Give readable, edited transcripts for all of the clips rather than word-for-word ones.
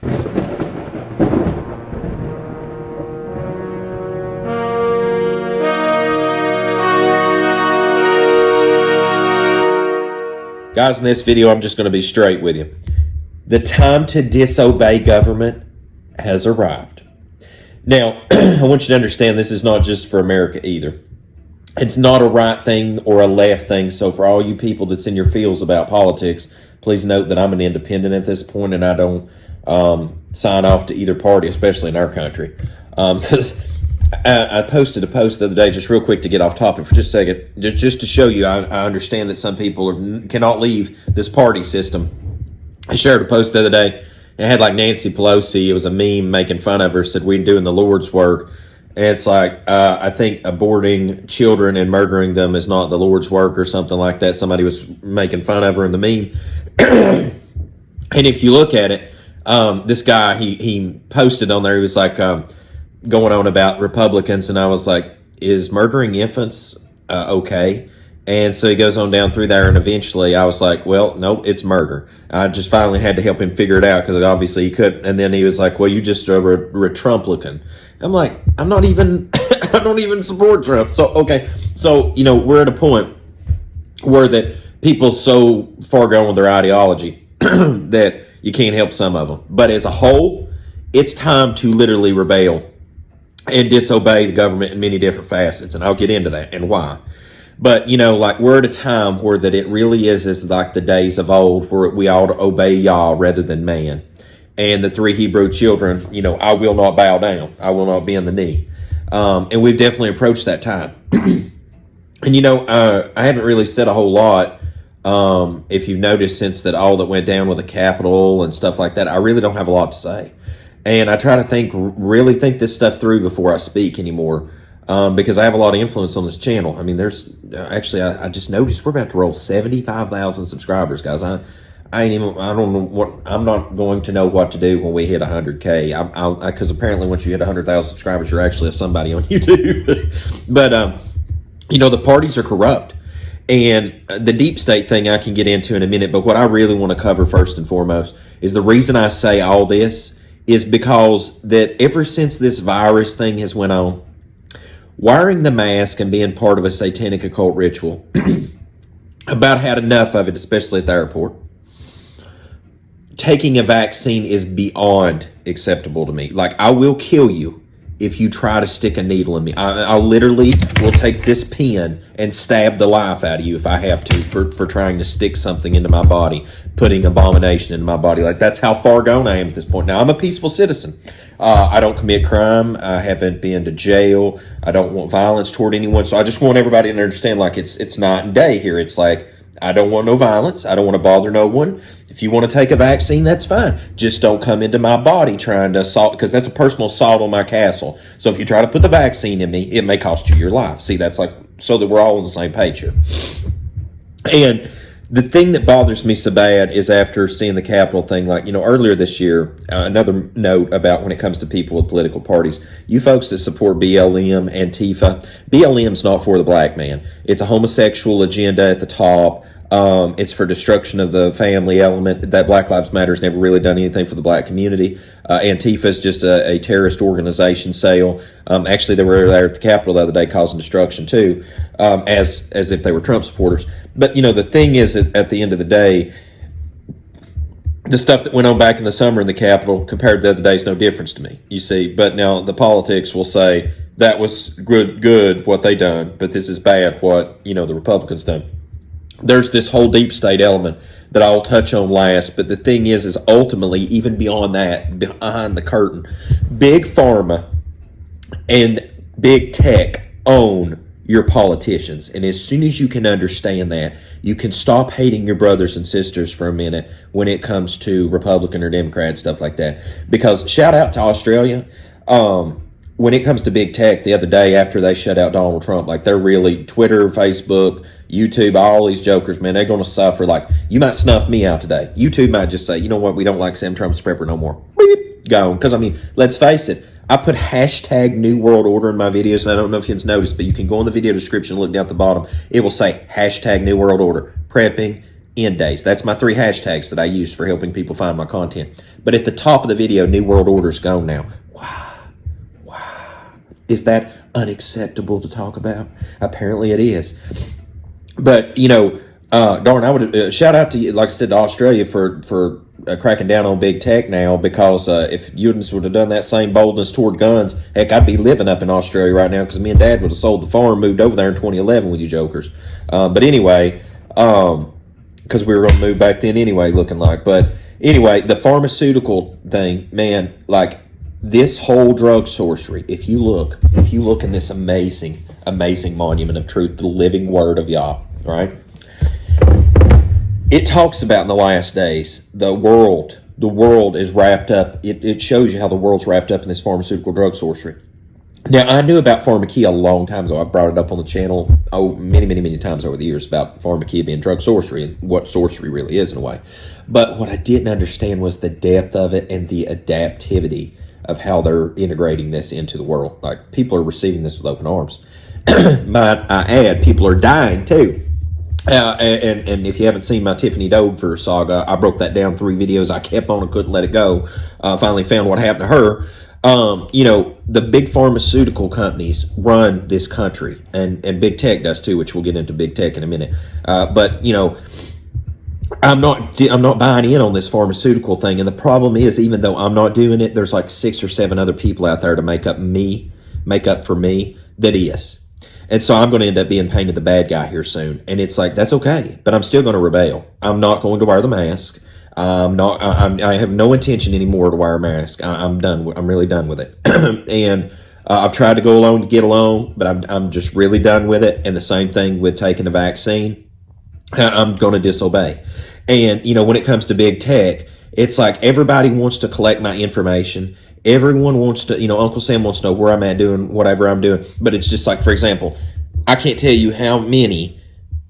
Guys, in this video, I'm just going to be straight with you. The time to disobey government has arrived. Now, I want you to understand this is not just for America either. It's not a right thing or a left thing. So for all you people that's in your feels about politics, please note that I'm an independent at this point and I don't sign off to either party, especially in our country. Because I posted a post the other day, just real quick to get off topic for just a second, just to show you I understand that some people cannot leave this party system. I shared a post the other day. It had like Nancy Pelosi. It was a meme making fun of her, said we're doing the Lord's work. And it's like, I think aborting children and murdering them is not the Lord's work or something like that. Somebody was making fun of her in the meme. And if you look at it, this guy, he posted on there, he was like, going on about Republicans, and I was like, is murdering infants okay? And so he goes on down through there, and eventually I was like, well, no, it's murder. I just finally had to help him figure it out because obviously he couldn't. And then he was like, well, you just are Trumplican. I'm like, I'm not even, I don't even support Trump. So, okay. So, you know, we're at a point where that people so far gone with their ideology that you can't help some of them. But as a whole, it's time to literally rebel and disobey the government in many different facets. And I'll get into that and why. But, you know, like we're at a time where that it really is like the days of old where we ought to obey YAH rather than man. And the three Hebrew children, you know, I will not bow down. I will not bend the knee. And we've definitely approached that time. And, you know, I haven't really said a whole lot. If you've noticed since that all that went down with the Capitol and stuff like that, I really don't have a lot to say. And I try to really think this stuff through before I speak anymore, because I have a lot of influence on this channel. I mean, there's actually, I just noticed we're about to roll 75,000 subscribers, guys. I don't know what, I'm not going to know what to do when we hit 100K. Because apparently once you hit 100,000 subscribers, you're actually somebody on YouTube. But, you know, the parties are corrupt. And the deep state thing I can get into in a minute. But what I really want to cover first and foremost is the reason I say all this is because that ever since this virus thing has went on, wearing the mask and being part of a satanic occult ritual, about had enough of it, especially at the airport. Taking a vaccine is beyond acceptable to me. Like, I will kill you if you try to stick a needle in me. I literally will take this pen and stab the life out of you if I have to for trying to stick something into my body, putting abomination into my body. Like, that's how far gone I am at this point. Now, I'm a peaceful citizen. I don't commit crime. I haven't been to jail. I don't want violence toward anyone. So I just want everybody to understand, like, it's night and day here. It's like, I don't want no violence. I don't want to bother no one. If you want to take a vaccine, that's fine. Just don't come into my body trying to assault, because that's a personal assault on my castle. So if you try to put the vaccine in me, it may cost you your life. See, that's like, so that we're all on the same page here. And the thing that bothers me so bad is after seeing the Capitol thing, like, you know, earlier this year, another note about when it comes to people with political parties, you folks that support BLM, Antifa, BLM's not for the black man. It's a homosexual agenda at the top. It's for destruction of the family element. That Black Lives Matter has never really done anything for the black community. Antifa is just a terrorist organization sale. Actually, they were there at the Capitol the other day causing destruction too, as if they were Trump supporters. But, you know, the thing is, at the end of the day, the stuff that went on back in the summer in the Capitol compared to the other day is no difference to me, you see. But now the politics will say that was good what they done, but this is bad what, you know, the Republicans done. There's this whole deep state element that I'll touch on last. But the thing is ultimately, even beyond that, behind the curtain, Big Pharma and Big Tech own your politicians. And as soon as you can understand that, you can stop hating your brothers and sisters for a minute when it comes to Republican or Democrat, stuff like that. Because shout out to Australia. When it comes to big tech, the other day after they shut out Donald Trump, like they're really Twitter, Facebook, YouTube, all these jokers, man, they're going to suffer. Like, you might snuff me out today. YouTube might just say, you know what, we don't like Sam Trump's prepper no more. Beep, gone. Because, I mean, let's face it, I put hashtag New World Order in my videos, and I don't know if you've noticed, but you can go in the video description and look down at the bottom. It will say hashtag New World Order. Prepping, end days. That's my 3 hashtags that I use for helping people find my content. But at the top of the video, New World Order's gone now. Wow. Is that unacceptable to talk about? Apparently it is. But, you know, darn, I would shout out to you, like I said, to Australia for cracking down on big tech now, because if Eunice would have done that same boldness toward guns, heck, I'd be living up in Australia right now, because me and Dad would have sold the farm, moved over there in 2011 with you jokers. But anyway, because we were going to move back then anyway, looking like. But anyway, the pharmaceutical thing, man, like this whole drug sorcery, if you look in this amazing monument of truth, the living word of YAH, right? It talks about in the last days, the world is wrapped up. It shows you how the world's wrapped up in this pharmaceutical drug sorcery. Now, I knew about pharmakia a long time ago. I brought it up on the channel many times over the years about pharmakia being drug sorcery and what sorcery really is in a way. But what I didn't understand was the depth of it and the adaptivity of how they're integrating this into the world. Like, people are receiving this with open arms. Might I add, people are dying too. And if you haven't seen my Tiffany for saga, I broke that down 3 videos. I kept on and couldn't let it go. Finally found what happened to her. You know, the big pharmaceutical companies run this country, and big tech does too, which we'll get into big tech in a minute. But you know, I'm not buying in on this pharmaceutical thing. And the problem is, even though I'm not doing it, there's like 6 or 7 other people out there to make up for me that is. And so I'm going to end up being painted the bad guy here soon. And it's like, that's okay, but I'm still going to rebel. I'm not going to wear the mask. I have no intention anymore to wear a mask. I'm done. I'm really done with it. And I've tried to go along to get along, but I'm just really done with it. And the same thing with taking the vaccine. I'm going to disobey. And, you know, when it comes to big tech, it's like everybody wants to collect my information. Everyone wants to, you know, Uncle Sam wants to know where I'm at doing whatever I'm doing. But it's just like, for example, I can't tell you how many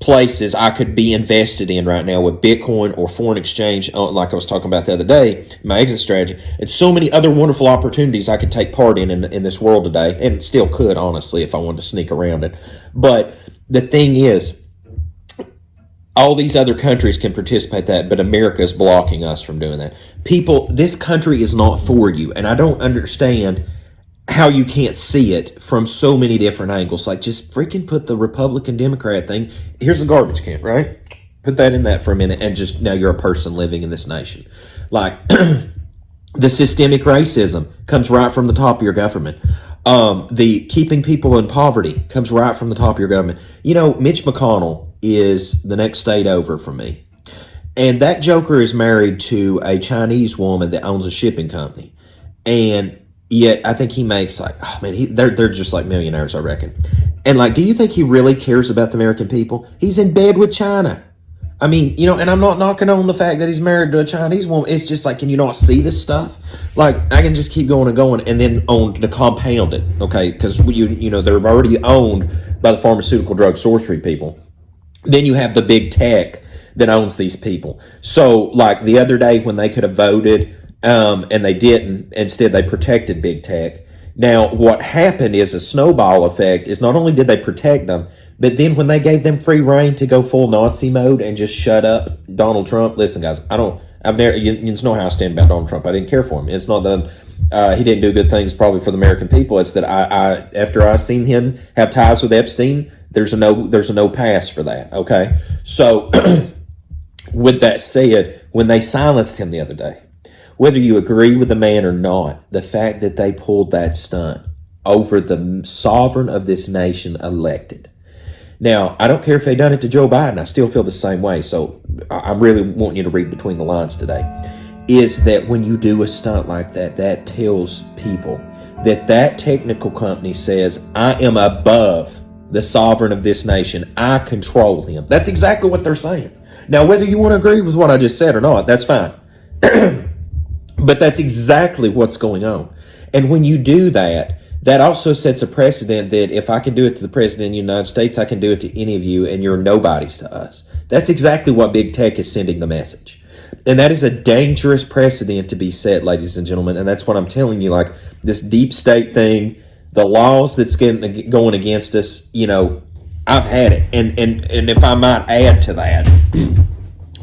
places I could be invested in right now with Bitcoin or foreign exchange, like I was talking about the other day, my exit strategy, and so many other wonderful opportunities I could take part in this world today, and still could, honestly, if I wanted to sneak around it. But the thing is, all these other countries can participate that, but America is blocking us from doing that. People, this country is not for you, and I don't understand how you can't see it from so many different angles. Like, just freaking put the Republican Democrat thing. Here's a garbage can, right? Put that in that for a minute, and just now you're a person living in this nation. Like, the systemic racism comes right from the top of your government. The keeping people in poverty comes right from the top of your government. You know, Mitch McConnell is the next state over from me. And that joker is married to a Chinese woman that owns a shipping company. And yet, I think he makes like, oh man, they're just like millionaires, I reckon. And like, do you think he really cares about the American people? He's in bed with China. I mean, you know, and I'm not knocking on the fact that he's married to a Chinese woman. It's just like, can you not see this stuff? Like, I can just keep going and going, and then on to compound it, okay? Because you know, they're already owned by the pharmaceutical drug sorcery people. Then you have the big tech that owns these people. So, like the other day when they could have voted, and they didn't. Instead, they protected big tech. Now, what happened is a snowball effect. Is not only did they protect them, but then when they gave them free reign to go full Nazi mode and just shut up Donald Trump. Listen, guys, I've never, you know how I stand about Donald Trump. I didn't care for him. It's not that he didn't do good things probably for the American people. It's that I after I seen him have ties with Epstein, there's a no pass for that. Okay, so with that said, when they silenced him the other day, whether you agree with the man or not, the fact that they pulled that stunt over the sovereign of this nation elected. Now, I don't care if they done it to Joe Biden. I still feel the same way. So I'm really wanting you to read between the lines today. Is that when you do a stunt like that, that tells people that technical company says, I am above the sovereign of this nation. I control him. That's exactly what they're saying. Now, whether you want to agree with what I just said or not, that's fine. But that's exactly what's going on. And when you do that, that also sets a precedent that if I can do it to the president of the United States, I can do it to any of you, and you're nobodies to us. That's exactly what big tech is sending the message. And that is a dangerous precedent to be set, ladies and gentlemen. And that's what I'm telling you, like this deep state thing, the laws that's going against us, you know, I've had it. And if I might add to that,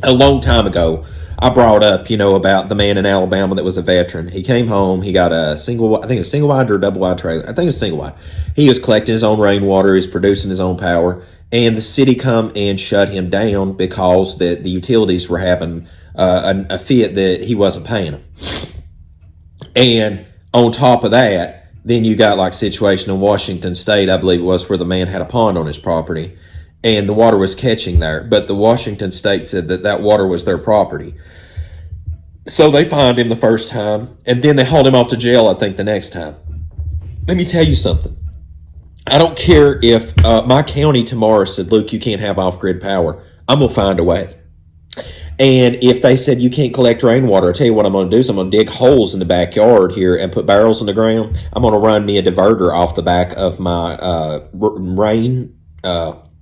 A long time ago, I brought up, about the man in Alabama that was a veteran. He came home. He got I think a single wide or a double wide trailer. I think it's single wide. He was collecting his own rainwater. He was producing his own power. And the city come and shut him down because the utilities were having a fit that he wasn't paying them. And on top of that, then you got like situation in Washington State, I believe it was, where the man had a pond on his property and the water was catching there. But the Washington State said that water was their property. So they fined him the first time, and then they hauled him off to jail, I think, the next time. Let me tell you something. I don't care if my county tomorrow said, Luke, you can't have off-grid power. I'm going to find a way. And if they said you can't collect rainwater, I'll tell you what I'm going to do is I'm going to dig holes in the backyard here and put barrels in the ground. I'm going to run me a diverter off the back of my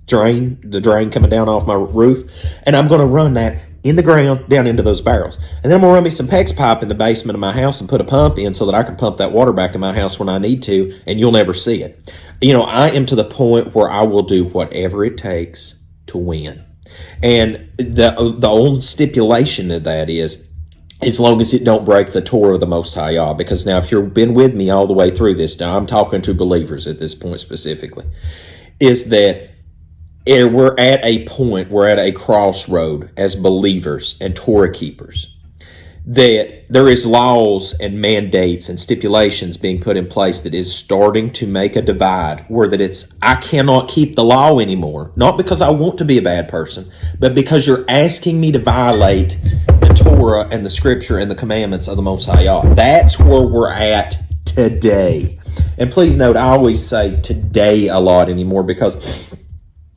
drain, the drain coming down off my roof, and I'm going to run that in the ground down into those barrels. And then I'm going to run me some PEX pipe in the basement of my house and put a pump in so that I can pump that water back in my house when I need to, and you'll never see it. I am to the point where I will do whatever it takes to win. And the only stipulation of that is as long as it don't break the Torah of the Most High YAH. Because now if you've been with me all the way through this, now I'm talking to believers at this point specifically, is that we're at a point, we're at a crossroad as believers and Torah keepers, that there is laws and mandates and stipulations being put in place that is starting to make a divide where that I cannot keep the law anymore. Not because I want to be a bad person, but because you're asking me to violate the Torah and the scripture and the commandments of the Most High YAH. That's where we're at today. And please note, I always say today a lot anymore because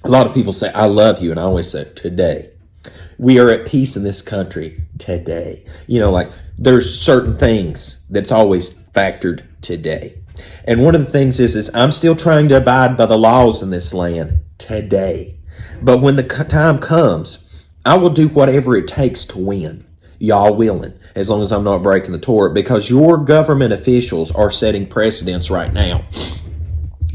a lot of people say, I love you. And I always say, today. We are at peace in this country today. Like there's certain things that's always factored today. And one of the things is I'm still trying to abide by the laws in this land today. But when the time comes, I will do whatever it takes to win. Y'all willing, as long as I'm not breaking the Torah, because your government officials are setting precedents right now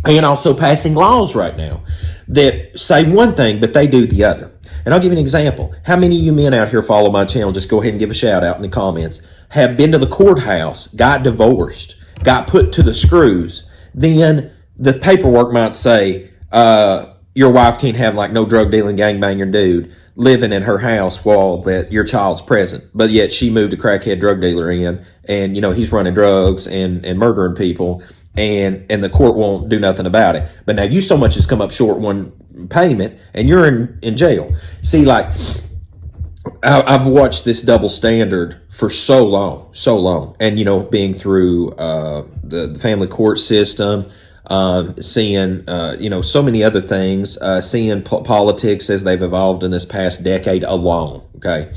and also passing laws right now that say one thing, but they do the other. And I'll give you an example. How many of you men out here follow my channel? Just go ahead and give a shout out in the comments. Have been to the courthouse, got divorced, got put to the screws. Then the paperwork might say, your wife can't have like no drug dealing gangbanger dude living in her house while that your child's present. But yet she moved a crackhead drug dealer in and, he's running drugs and murdering people. And the court won't do nothing about it. But now you so much has come up short one payment and you're in jail. See, like I've watched this double standard for so long. And, being through the family court system, seeing, so many other things, seeing politics as they've evolved in this past decade alone. Okay.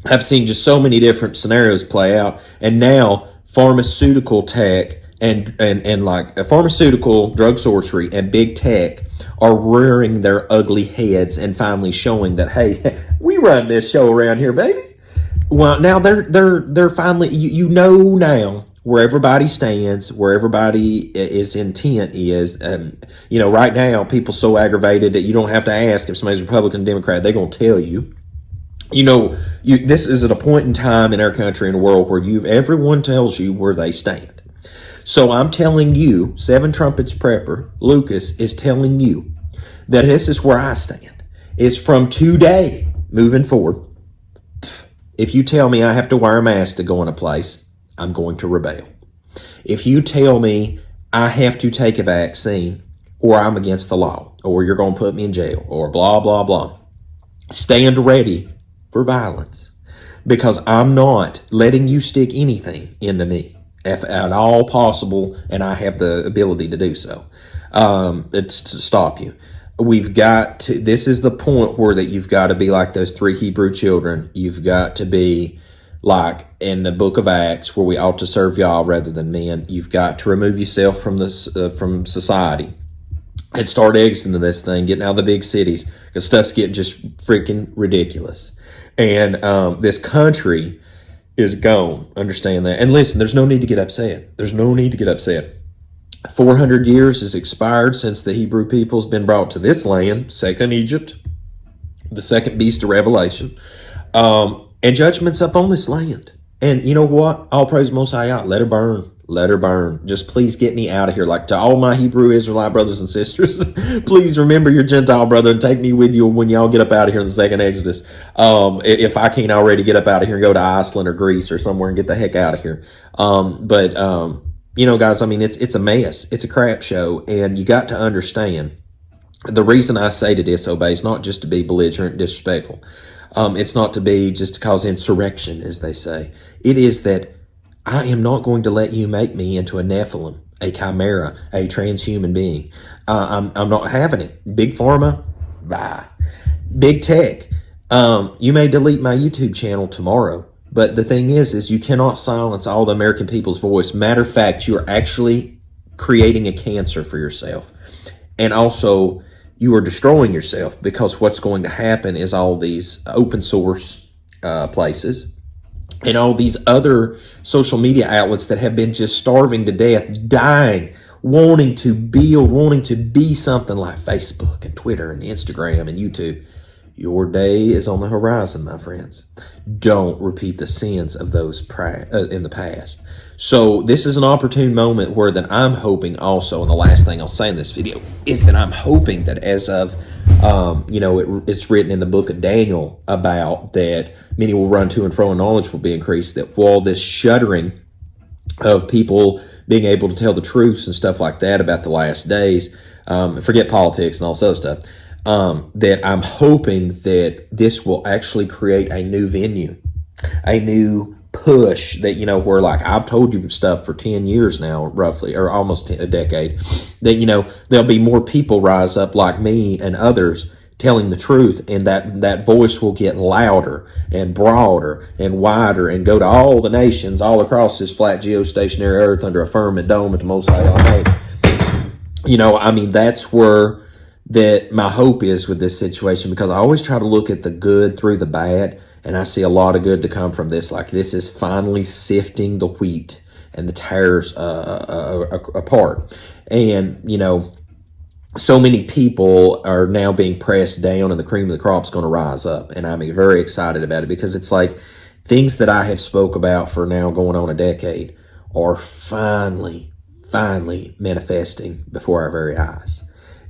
I've seen just so many different scenarios play out. And now Pharmaceutical Tech and like a pharmaceutical, drug sorcery, and big tech are rearing their ugly heads and finally showing that, hey, we run this show around here, baby. Well, now they're finally, now where everybody stands, where everybody is intent is. Right now, people so aggravated that you don't have to ask if somebody's Republican, Democrat. They're going to tell you. This is at a point in time in our country and world where everyone tells you where they stand. So I'm telling you, Seven Trumpets Prepper, Lucas, is telling you that this is where I stand. Is from today, moving forward, if you tell me I have to wear a mask to go in a place, I'm going to rebel. If you tell me I have to take a vaccine, or I'm against the law, or you're going to put me in jail, or blah, blah, blah, stand ready for violence. Because I'm not letting you stick anything into me. If at all possible, and I have the ability to do so. It's to stop you. We've got to, this is the point where that you've got to be like those 3 Hebrew children. You've got to be like in the book of Acts where we ought to serve y'all rather than men. You've got to remove yourself from this, from society and start exiting this thing, getting out of the big cities because stuff's getting just freaking ridiculous. And this country is gone. Understand that. And listen, there's no need to get upset. There's no need to get upset. 400 years has expired since the Hebrew people's been brought to this land, second Egypt. the second beast of Revelation. And judgment's up on this land. And you know what? All praise Most High YAH. Let her burn. Let her burn. Just please get me out of here. Like to all my Hebrew Israelite brothers and sisters, please remember your Gentile brother and take me with you when y'all get up out of here in the second Exodus. If I can't already get up out of here and go to Iceland or Greece or somewhere and get the heck out of here. You know, guys, I mean, it's a mess. It's a crap show. And you got to understand the reason I say to disobey is not just to be belligerent and disrespectful. It's not to be just to cause insurrection, as they say. It is that I am not going to let you make me into a Nephilim, a chimera, a transhuman being. I'm not having it. Big Pharma, bye. Big Tech, you may delete my YouTube channel tomorrow. But the thing is you cannot silence all the American people's voice. Matter of fact, you're actually creating a cancer for yourself. And also, you are destroying yourself, because what's going to happen is all these open source places and all these other social media outlets that have been just starving to death, dying, wanting to build, wanting to be something like Facebook and Twitter and Instagram and YouTube. Your day is on the horizon, my friends. Don't repeat the sins of those in the past. So this is an opportune moment where that I'm hoping also, and the last thing I'll say in this video is that I'm hoping that as of, it's written in the book of Daniel about that many will run to and fro and knowledge will be increased, that while this shuddering of people being able to tell the truths and stuff like that about the last days, forget politics and all this other stuff, that I'm hoping that this will actually create a new venue, a new push that, where like I've told you stuff for 10 years now, roughly, or almost a decade, that, there'll be more people rise up like me and others telling the truth, and that voice will get louder and broader and wider and go to all the nations all across this flat geostationary earth under a firmament dome at the Most High Almighty. That's where that my hope is with this situation, because I always try to look at the good through the bad, and I see a lot of good to come from this. Like, this is finally sifting the wheat and the tares apart. And, so many people are now being pressed down, and the cream of the crop is going to rise up. And I'm very excited about it, because it's like things that I have spoke about for now going on a decade are finally manifesting before our very eyes.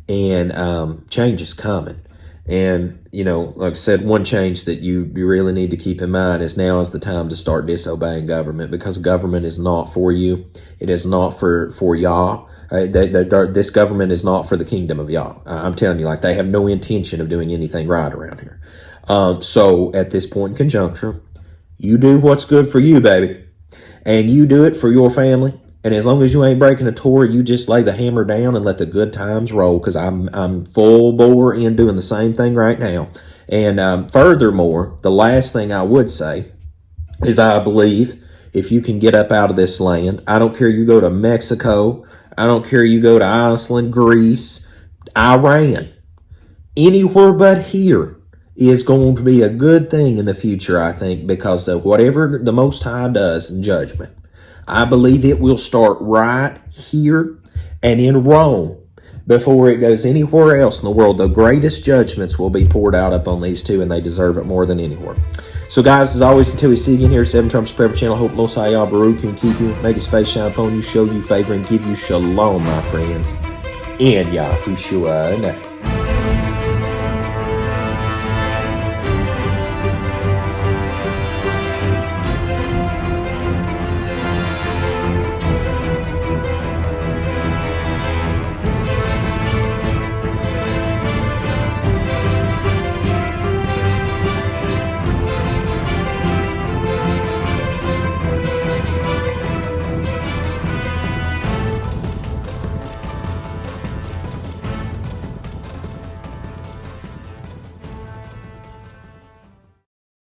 And change is coming. And, like I said, one change that you really need to keep in mind is now is the time to start disobeying government, because government is not for you. It is not for YAH. This government is not for the kingdom of YAH. I'm telling you, like, they have no intention of doing anything right around here. So at this point in conjuncture, you do what's good for you, baby. And you do it for your family. And as long as you ain't breaking a Torah, you just lay the hammer down and let the good times roll, because I'm full bore in doing the same thing right now. And furthermore, the last thing I would say is I believe if you can get up out of this land, I don't care you go to Mexico, I don't care you go to Iceland, Greece, Iran, anywhere but here is going to be a good thing in the future, I think, because of whatever the Most High does in judgment. I believe it will start right here and in Rome before it goes anywhere else in the world. The greatest judgments will be poured out upon these two, and they deserve it more than anywhere. So, guys, as always, until we see you again here, 7 Trump's Prepper Channel, hope Most High YAH Baruch can keep you, make his face shine upon you, show you favor, and give you shalom, my friends. In Yahushua name.